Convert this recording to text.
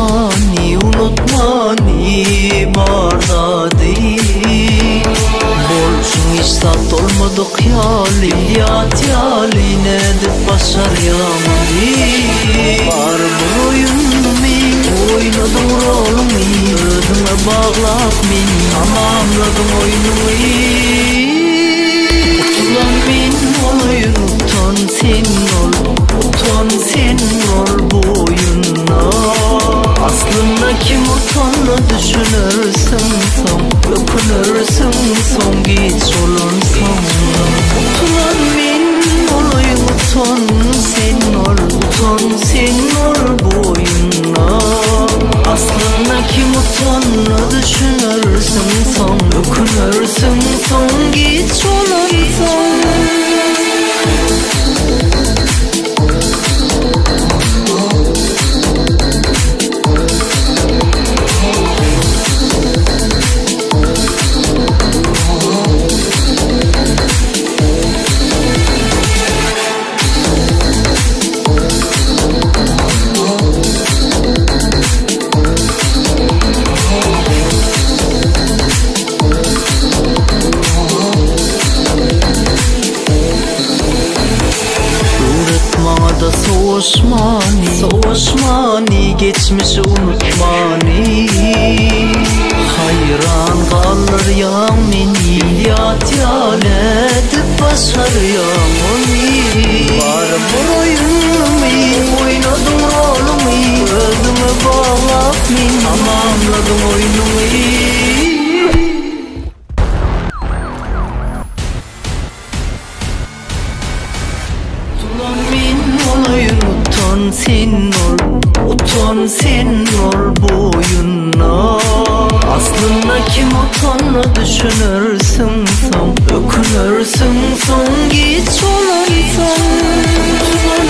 mani, unutmani barda değil. Bolsun istat olmadı kıyali, yat yali nedir başar yamani. Var bu oyunu min, oynadım rolü min, ödüme bağlap min, tamamladım oyunu min. Ulan min olayın utan sen ol, utan sen ol bu oyunla. Aslında kim utanla düşünürsün son, öpünürsün son git olan sonuna. Ulan min olayın utan sen ol, utan sen ol bu oyunla. Aslında kim utanla düşünürsün son, öpünürsün son git olan sonuna. Soğuşmani, geçmişi unutmani. Hayran kalır yamini, yat yaledip başar yamini. Var bu oyunumi, oynadım rolümü, ödümü bağlap min, tamamladım oyunumu. Utan sen ol, utan sen ol bu oyunla. Aslında kim utanla düşünürsün son, ökünürsün son git olan son. Utan